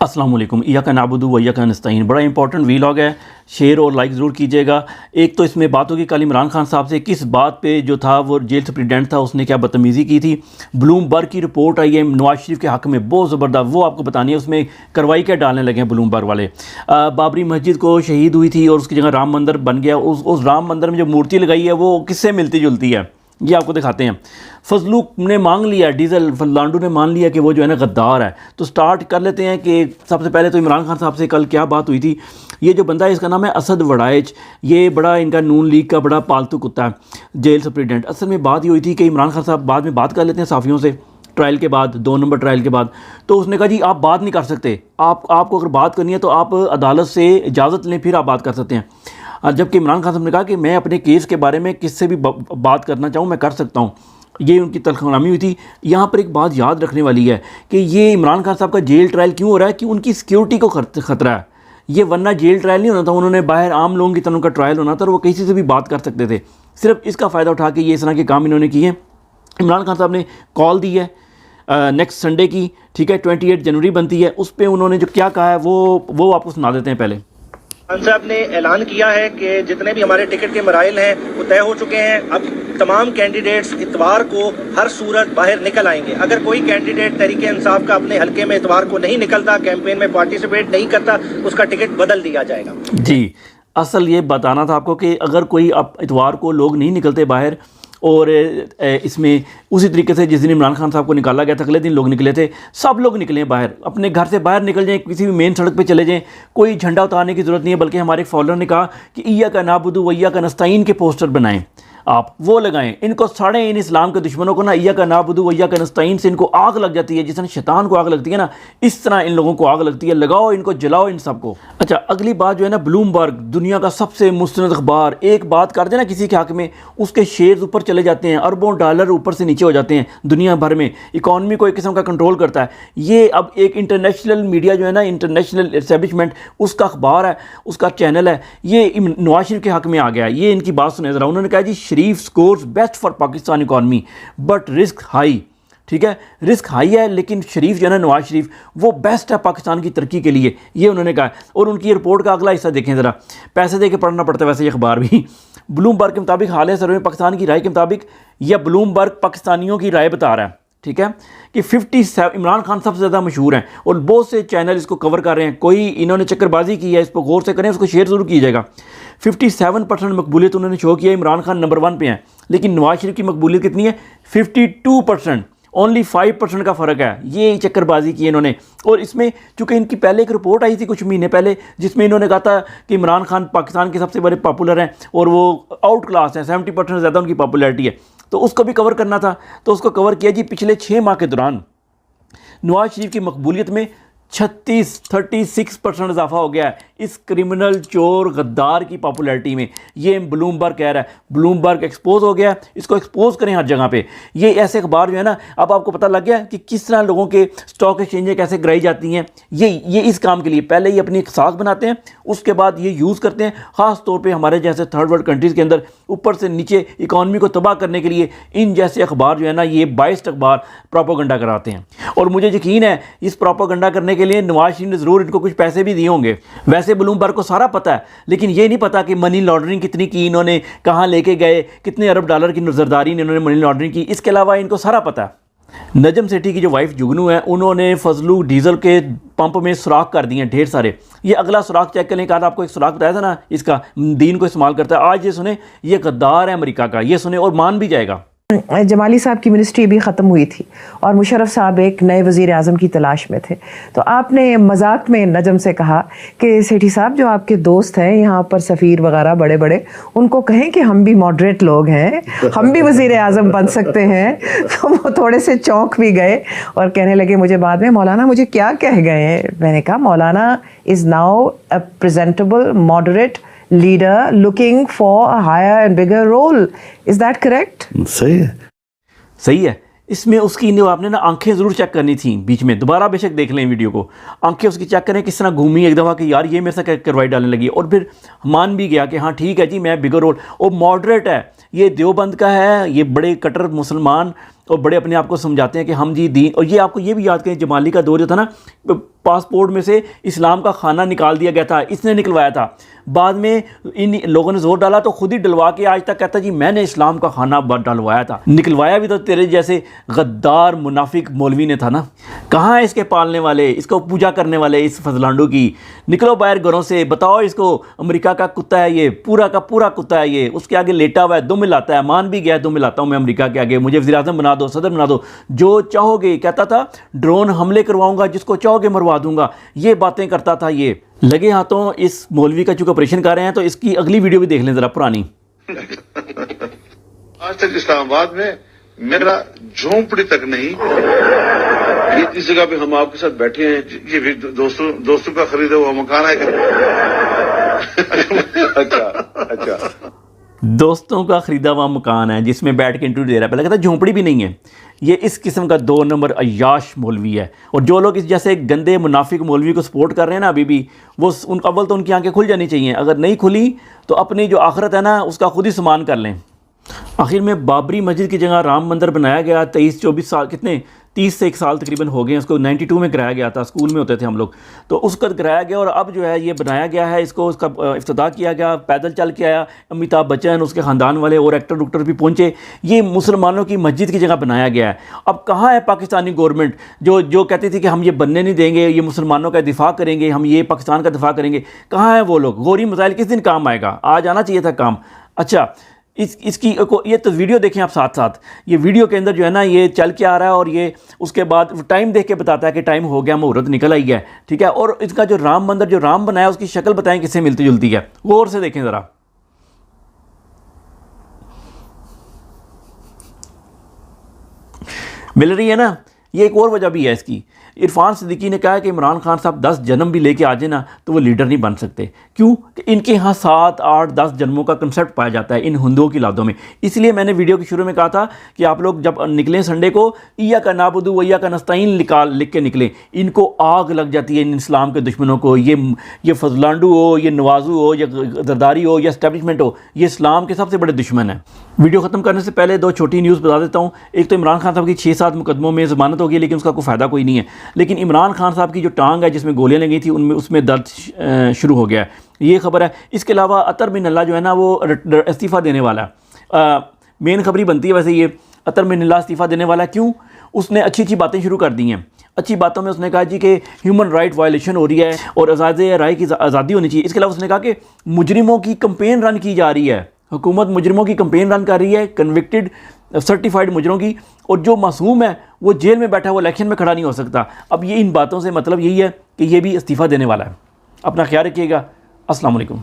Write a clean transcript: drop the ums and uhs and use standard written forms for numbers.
अस्सलाम वालेकुम, इय्याका नअबुदु व इय्याका नस्तईन। बड़ा इंपॉर्टेंट वीलॉग है, शेयर और लाइक ज़रूर कीजिएगा। एक तो इसमें बात होगी कल इमरान खान साहब से किस बात पे जो था वो जेल सुप्रीडेंट था उसने क्या बदतमीज़ी की थी। ब्लूमबर्ग की रिपोर्ट आई है नवाज शरीफ के हक़ में बहुत ज़बरदस्त, वो आपको बतानी है उसमें कार्रवाई क्या डालने लगे हैं ब्लूमबर्ग वाले। बाबरी मस्जिद को शहीद हुई थी और उसकी जगह राम मंदिर बन गया। उस राम मंदिर में जो मूर्ति लगाई है वो किससे मिलती जुलती है, ये आपको दिखाते हैं। फजलू ने मांग लिया, डीजल फलांडू ने मान लिया कि वो जो है ना गद्दार है। तो स्टार्ट कर लेते हैं कि सबसे पहले तो इमरान खान साहब से कल क्या बात हुई थी। ये जो बंदा है इसका नाम है असद वड़ाइच, ये बड़ा इनका नून लीग का बड़ा पालतू कुत्ता है, जेल सुप्रीडेंट। असल में बात ये हुई थी कि इमरान खान साहब बाद में बात कर लेते हैं साफ़ियों से ट्रायल के बाद, 2 नंबर ट्रायल के बाद। तो उसने कहा जी आप बात नहीं कर सकते, आपको अगर बात करनी है तो आप अदालत से इजाज़त लें फिर आप बात कर सकते हैं। जबकि इमरान खान साहब ने कहा कि मैं अपने केस के बारे में किससे भी बात करना चाहूँ मैं कर सकता हूँ। ये उनकी तलखनामी हुई थी। यहाँ पर एक बात याद रखने वाली है कि ये इमरान खान साहब का जेल ट्रायल क्यों हो रहा है कि उनकी सिक्योरिटी को ख़तरा है। ये वरना जेल ट्रायल नहीं होना था, उन्होंने बाहर आम लोगों की तरह उनका ट्रायल होना था और वो किसी से भी बात कर सकते थे। सिर्फ इसका फ़ायदा उठा के ये इस तरह के काम इन्होंने किए। इमरान खान साहब ने कॉल दी है नेक्स्ट संडे की, ठीक है, 28 जनवरी बनती है। उस पर उन्होंने जो क्या कहा है वो आपको सुना देते हैं। पहले खान साहब ने ऐलान किया है कि जितने भी हमारे टिकट के मराइल हैं वो तय हो चुके हैं। अब तमाम कैंडिडेट्स इतवार को हर सूरत बाहर निकल आएंगे। अगर कोई कैंडिडेट तहरीक इंसाफ का अपने हलके में इतवार को नहीं निकलता, कैंपेन में पार्टिसिपेट नहीं करता, उसका टिकट बदल दिया जाएगा। जी, असल ये बताना था आपको कि अगर कोई अब इतवार को लोग नहीं निकलते बाहर, और इसमें उसी तरीके से जिस दिन इमरान खान साहब को निकाला गया था अगले दिन लोग निकले थे, सब लोग निकले बाहर, अपने घर से बाहर निकल जाएं, किसी भी मेन सड़क पे चले जाएं, कोई झंडा उतारने की ज़रूरत नहीं है। बल्कि हमारे एक फॉलोअर ने कहा कि इय्याका नअबुदु व इय्याका नस्तईन के पोस्टर बनाएं, आप वो लगाएं। इनको साढ़े इन इस्लाम के दुश्मनों को ना इय्याका नअबुदु व इय्याका नस्तईन से इनको आग लग जाती है, जिस तरह शैतान को आग लगती है ना, इस तरह इन लोगों को आग लगती है। लगाओ इनको, जलाओ इन सबको। अच्छा, अगली बात जो है ना, ब्लूमबर्ग दुनिया का सबसे मुस्तनद अखबार, एक बात कर देना किसी के हक़ में उसके शेयर्स ऊपर चले जाते हैं, अरबों डॉलर ऊपर से नीचे हो जाते हैं दुनिया भर में। इकॉनमी को एक किस्म का कंट्रोल करता है ये। अब एक इंटरनेशनल मीडिया जो है ना, इंटरनेशनल एस्टेब्लिशमेंट, उसका अखबार है, उसका चैनल है, ये नवाज शरीफ के हक़ में आ गया। ये इनकी बात सुने ज़रा। उन्होंने कहा जी Sharif scores best for Pakistan economy but risk high. ठीक है, रिस्क हाई है लेकिन शरीफ जो है ना, नवाज शरीफ, वो बेस्ट है पाकिस्तान की तरक्की के लिए, ये उन्होंने कहा। और उनकी रिपोर्ट का अगला हिस्सा देखें ज़रा, पैसे दे के पढ़ना पड़ता है वैसे ये अखबार भी। ब्लूमबर्ग के मुताबिक हाल सर्वे में पाकिस्तान की राय के मुताबिक, यह ब्लूमबर्ग पाकिस्तानियों की राय बता रहा है, ठीक है, कि 57 इमरान खान सबसे ज़्यादा मशहूर हैं और बहुत से चैनल इसको कवर कर रहे हैं। कोई इन्होंने चक्करबाजी की है, इस पर गौर से करें, उसको शेयर ज़रूर कीजिएगा। 57% मकबूलियत उन्होंने शो किया, इमरान खान नंबर 1 पे हैं, लेकिन नवाज शरीफ की मकबूलियत कितनी है? 52%, ओनली 5% का फ़र्क है। ये चक्करबाजी की इन्होंने। और इसमें चूँकि इनकी पहले एक रिपोर्ट आई थी कुछ महीने पहले, जिसमें इन्होंने कहा था कि इमरान खान पाकिस्तान के सबसे बड़े पॉपुलर हैं और वो आउट क्लास हैं, 70% ज़्यादा उनकी पॉपुलैरिटी है, तो उसको भी कवर करना था। तो उसको कवर किया जी। पिछले 6 माह के दौरान नवाज शरीफ की मकबूलियत में 36% इजाफा हो गया है इस क्रिमिनल चोर गद्दार की पॉपुलैरिटी में। ये ब्लूमबर्ग कह रहा है। ब्लूमबर्ग एक्सपोज हो गया, इसको एक्सपोज करें हर जगह पे। ये ऐसे अखबार जो है ना, अब आपको पता लग गया कि किस तरह लोगों के स्टॉक एक्सचेंजें कैसे गिराई जाती हैं। ये इस काम के लिए पहले ये अपनी साख बनाते हैं, उसके बाद ये यूज़ करते हैं, ख़ास तौर पर हमारे जैसे थर्ड वर्ल्ड कंट्रीज़ के अंदर ऊपर से नीचे इकॉनमी को तबाह करने के लिए इन जैसे अखबार जो है ना, ये बाइस्ड अखबार प्रोपोगंडा कराते हैं। और मुझे यकीन है इस प्रोपोगंडा करने के लिए नवाज शरीफ ने ज़रूर इनको कुछ पैसे भी दिए होंगे। वैसे ब्लूमबर्ग को सारा पता है, लेकिन ये नहीं पता कि मनी लॉन्ड्रिंग कितनी की इन्होंने, कहाँ लेके गए, कितने अरब डॉलर की जरदारी ने इन्होंने मनी लॉन्ड्रिंग की, इसके अलावा इनको सारा पता है। नजम सेठी की जो वाइफ जुगनू है, उन्होंने फजलू डीजल के पंप में सुराख कर दिए हैं ढेर सारे। ये अगला सुराख चेक करने का आपको एक सुराख बताया था ना, इसका दीन को इस्तेमाल करता है। आज ये सुने, ये गद्दार है अमेरिका का, ये सुने और मान भी जाएगा। जमाली साहब की मिनिस्ट्री भी ख़त्म हुई थी और मुशर्रफ साहब एक नए वज़ीर आज़म की तलाश में थे। तो आपने मजाक में नजम से कहा कि सेठी साहब जो आपके दोस्त हैं यहाँ पर सफ़ीर वगैरह बड़े बड़े, उनको कहें कि हम भी मॉडरेट लोग हैं, हम भी वज़ीर आज़म बन सकते हैं। तो वो थोड़े से चौंक भी गए और कहने लगे मुझे बाद में, मौलाना मुझे क्या कह गए? मैंने कहा मौलाना is now a presentable moderate leader looking for a higher and bigger role. Is that correct? सही है। इसमें उसकी आपने ना आंखें ज़रूर चेक करनी थी बीच में, दोबारा बेशक देख लें वीडियो को, आंखें उसकी चेक करें किस तरह घूमी एक दफ़ा कि यार ये मेरे से करवाई डालने लगी, और फिर मान भी गया कि हाँ ठीक है जी मैं बिगर रोल, और मॉडरेट है, ये देवबंद का है, ये बड़े कट्टर मुसलमान और बड़े अपने आप को समझाते हैं कि हम जी दीन। और ये आपको ये भी याद करें, जमाली का दौर जो था ना, पासपोर्ट में से इस्लाम का खाना निकाल दिया गया था, इसने निकलवाया था। बाद में इन लोगों ने जोर डाला तो खुद ही डलवा के आज तक कहता जी मैंने इस्लाम का खाना डलवाया था। निकलवाया भी तो तेरे जैसे गद्दार मुनाफिक मौलवी ने था ना। कहाँ है इसके पालने वाले, इसको पूजा करने वाले इस फजलांडू की? निकलो बाहर घरों से, बताओ इसको अमेरिका का कुत्ता है ये, पूरा का पूरा कुत्ता है ये। उसके आगे लेटा हुआ है, दुम मिलाता है, मान भी गया दुम मिलाता हूँ मैं अमेरिका के आगे, मुझे वज़ीर-ए-आज़म बना दो, सदर बना दो, जो चाहोगे। कहता था ड्रोन हमले करवाऊंगा, जिसको चाहोगे मरवा दूंगा, ये बातें करता था ये। लगे हाथों इस मौलवी का चूँकि ऑपरेशन कर रहे हैं तो इसकी अगली वीडियो भी देख लें ज़रा पुरानी। आज तक इस्लामाबाद में मेरा झोंपड़ी तक नहीं, ये इस जगह पे हम आपके साथ बैठे हैं, ये भी दोस्तों का खरीदा हुआ मकान है। अच्छा दोस्तों का ख़रीदा हुआ मकान है जिसमें बैठ के इंटरव्यू दे रहा है। पहले कहता है झोंपड़ी भी नहीं है। ये इस किस्म का 2 नंबर अय्याश मौलवी है। और जो लोग इस जैसे गंदे मुनाफिक मौलवी को सपोर्ट कर रहे हैं ना अभी भी, वो अव्वल तो उनकी आंखें खुल जानी चाहिए। अगर नहीं खुली तो अपनी जो आखिरत है ना उसका खुद ही सामान कर लें। आखिर में बाबरी मस्जिद की जगह राम मंदिर बनाया गया। 23-24 साल, कितने 30 से 1 साल तकरीबन हो गए हैं। उसको 92 में कराया गया था, स्कूल में होते थे हम लोग, तो उसका कराया गया। और अब जो है ये बनाया गया है, इसको उसका इफ्तिताह किया गया, पैदल चल के आया अमिताभ बच्चन, उसके ख़ानदान वाले और एक्टर भी पहुँचे। ये मुसलमानों की मस्जिद की जगह बनाया गया है। अब कहाँ है पाकिस्तानी गवर्नमेंट जो कहती थी कि हम ये बनने नहीं देंगे, ये मुसलमानों का दिफा करेंगे, हम ये पाकिस्तान का दिफा करेंगे? कहाँ है वो लोग? गौरी मसाइल किस दिन काम आएगा? आज आना चाहिए था काम। अच्छा, इसकी ये तो वीडियो देखें आप साथ साथ। ये वीडियो के अंदर जो है ना ये चल के आ रहा है और ये उसके बाद टाइम देख के बताता है कि टाइम हो गया, मुहूर्त निकल आई है, ठीक है। और इसका जो राम मंदिर, जो राम बनाया, उसकी शक्ल बताएं किससे मिलती जुलती है, गौर से देखें ज़रा। मिल रही है ना? ये एक और वजह भी है इसकी। इरफान सिद्दीकी ने कहा कि इमरान खान साहब 10 जन्म भी लेके आ जाए ना तो वो लीडर नहीं बन सकते। क्यों? कि इनके यहाँ 7, 8, 10 जन्मों का कंसेप्ट पाया जाता है इन हिंदुओं की लादों में। इसलिए मैंने वीडियो के शुरू में कहा था कि आप लोग जब निकलें संडे को, इय्या का नाबुदु व इय्या का नस्ताईन लिख के निकलें। इनको आग लग जाती है इन इस्लाम के दुश्मनों को। ये फजलांडू हो, ये नवाजू हो, या जरदारी हो, या एस्टेब्लिशमेंट हो, ये इस्लाम के सबसे बड़े दुश्मन हैं। वीडियो ख़त्म करने से पहले 2 छोटी न्यूज़ बता देता हूँ। एक तो इमरान खान साहब की 6-7 मुकदमों में ज़मानत हो गई, लेकिन उसका कोई फ़ायदा कोई नहीं है। लेकिन इमरान खान साहब की जो टांग है जिसमें गोलियां लगी थी उसमें दर्द शुरू हो गया है, ये खबर है। इसके अलावा अतर बिन अल्लाह जो है ना वो इस्तीफ़ा देने वाला है। मेन खबरी बनती है वैसे ये, अतर बिन अल्लाह इस्तीफ़ा देने वाला है। क्यों? उसने अच्छी बातें शुरू कर दी हैं। अच्छी बातों में उसने कहा जी कि ह्यूमन राइट वायलेशन हो रही है और आज़ादी राय की आज़ादी होनी चाहिए। इसके अलावा उसने कहा कि मुजरिमों की कंपेन रन की जा रही है, हुकूमत मुजरिमों की कंपेन रन कर रही है, कन्विक्टेड सर्टिफाइड मुजरिमों की, और जो मासूम है वो जेल में बैठा, वो इलेक्शन में खड़ा नहीं हो सकता। अब ये इन बातों से मतलब यही है कि ये भी इस्तीफ़ा देने वाला है। अपना ख्याल रखिएगा। अस्सलाम वालेकुम।